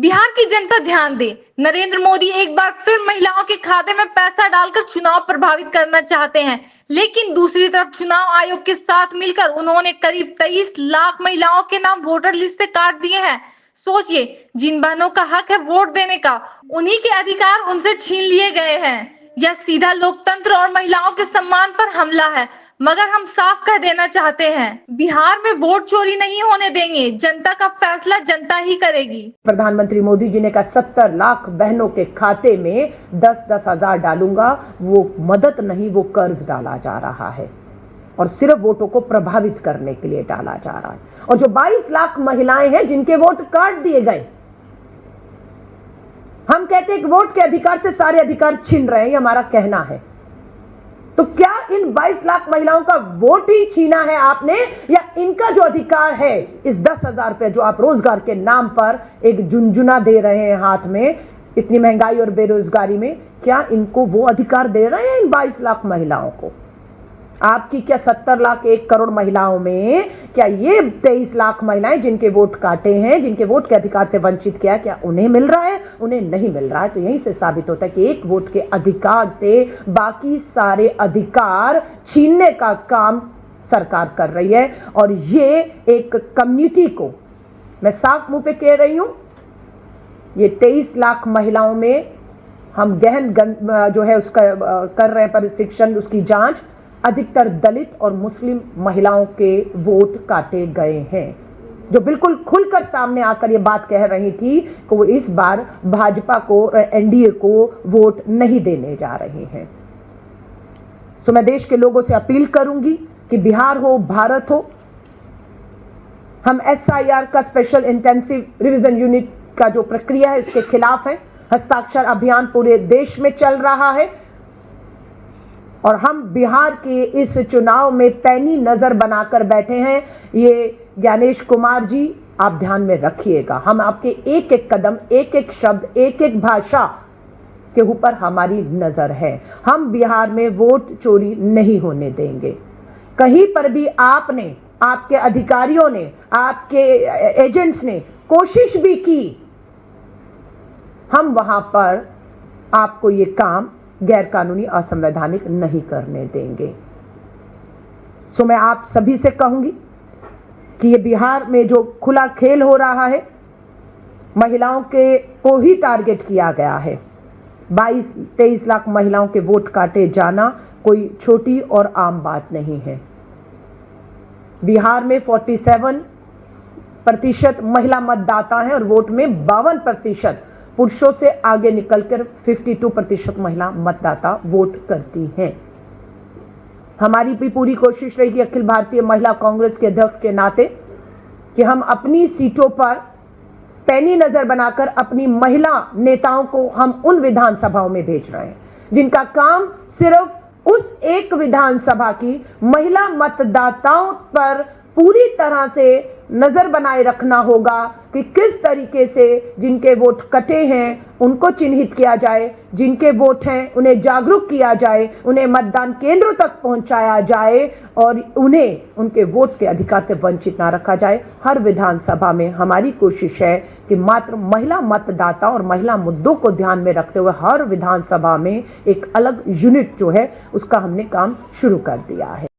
बिहार की जनता ध्यान दे, नरेंद्र मोदी एक बार फिर महिलाओं के खाते में पैसा डालकर चुनाव प्रभावित करना चाहते हैं। लेकिन दूसरी तरफ चुनाव आयोग के साथ मिलकर उन्होंने करीब 23 लाख महिलाओं के नाम वोटर लिस्ट से काट दिए हैं। सोचिए, जिन बहनों का हक है वोट देने का, उन्हीं के अधिकार उनसे छीन लिए गए हैं। यह सीधा लोकतंत्र और महिलाओं के सम्मान पर हमला है। मगर हम साफ कह देना चाहते हैं, बिहार में वोट चोरी नहीं होने देंगे। जनता का फैसला जनता ही करेगी। प्रधानमंत्री मोदी जी ने कहा 70 लाख बहनों के खाते में 10-10 हजार डालूंगा। वो मदद नहीं, वो कर्ज डाला जा रहा है और सिर्फ वोटों को प्रभावित करने के लिए डाला जा रहा है। और जो 22 लाख महिलाएं हैं जिनके वोट काट दिए गए, हम कहते हैं कि वोट के अधिकार से सारे अधिकार छीन रहे हैं, ये हमारा कहना है। तो क्या इन 22 लाख महिलाओं का वोट ही छीना है आपने, या इनका जो अधिकार है इस 10,000 रुपए जो आप रोजगार के नाम पर एक झुनझुना दे रहे हैं हाथ में, इतनी महंगाई और बेरोजगारी में, क्या इनको वो अधिकार दे रहे हैं इन 22 लाख महिलाओं को? आपकी क्या 70 लाख 1 करोड़ महिलाओं में क्या ये 23 लाख महिलाएं जिनके वोट काटे हैं, जिनके वोट के अधिकार से वंचित किया, क्या उन्हें मिल रहा है? उन्हें नहीं मिल रहा है। तो यहीं से साबित होता है कि एक वोट के अधिकार से बाकी सारे अधिकार छीनने का काम सरकार कर रही है। और ये एक कम्युनिटी को, मैं साफ मुंह पे कह रही हूं, ये 23 लाख महिलाओं में हम गहन जो है उसका कर रहे हैं प्रशिक्षण, उसकी जांच। अधिकतर दलित और मुस्लिम महिलाओं के वोट काटे गए हैं, जो बिल्कुल खुलकर सामने आकर ये बात कह रही थी कि वो इस बार भाजपा को, एनडीए को वोट नहीं देने जा रहे हैं। तो मैं देश के लोगों से अपील करूंगी कि बिहार हो, भारत हो, हम एसआईआर का स्पेशल इंटेंसिव रिवीजन यूनिट का जो प्रक्रिया है उसके खिलाफ है। हस्ताक्षर अभियान पूरे देश में चल रहा है और हम बिहार के इस चुनाव में पैनी नजर बनाकर बैठे हैं। ये ज्ञानेश कुमार जी, आप ध्यान में रखिएगा, हम आपके एक एक कदम, एक एक शब्द, एक एक भाषा के ऊपर हमारी नजर है। हम बिहार में वोट चोरी नहीं होने देंगे। कहीं पर भी आपने, आपके अधिकारियों ने, आपके एजेंट्स ने कोशिश भी की, हम वहां पर आपको ये काम गैर कानूनी, असंवैधानिक नहीं करने देंगे। सो मैं आप सभी से कहूंगी कि ये बिहार में जो खुला खेल हो रहा है, महिलाओं के को ही टारगेट किया गया है। 22-23 लाख महिलाओं के वोट काटे जाना कोई छोटी और आम बात नहीं है। बिहार में 47% महिला मतदाता हैं और वोट में 52% पुरुषों से आगे निकलकर 52% महिला मतदाता वोट करती हैं। हमारी भी पूरी कोशिश रहेगी अखिल भारतीय महिला कांग्रेस के अध्यक्ष के नाते कि हम अपनी सीटों पर पैनी नजर बनाकर अपनी महिला नेताओं को हम उन विधानसभाओं में भेज रहे हैं जिनका काम सिर्फ उस एक विधानसभा की महिला मतदाताओं पर पूरी तरह से नजर बनाए रखना होगा कि किस तरीके से जिनके वोट कटे हैं उनको चिन्हित किया जाए, जिनके वोट हैं उन्हें जागरूक किया जाए, उन्हें मतदान केंद्रों तक पहुंचाया जाए और उन्हें उनके वोट के अधिकार से वंचित ना रखा जाए। हर विधानसभा में हमारी कोशिश है कि मात्र महिला मतदाता और महिला मुद्दों को ध्यान में रखते हुए हर विधानसभा में एक अलग यूनिट जो है उसका हमने काम शुरू कर दिया है।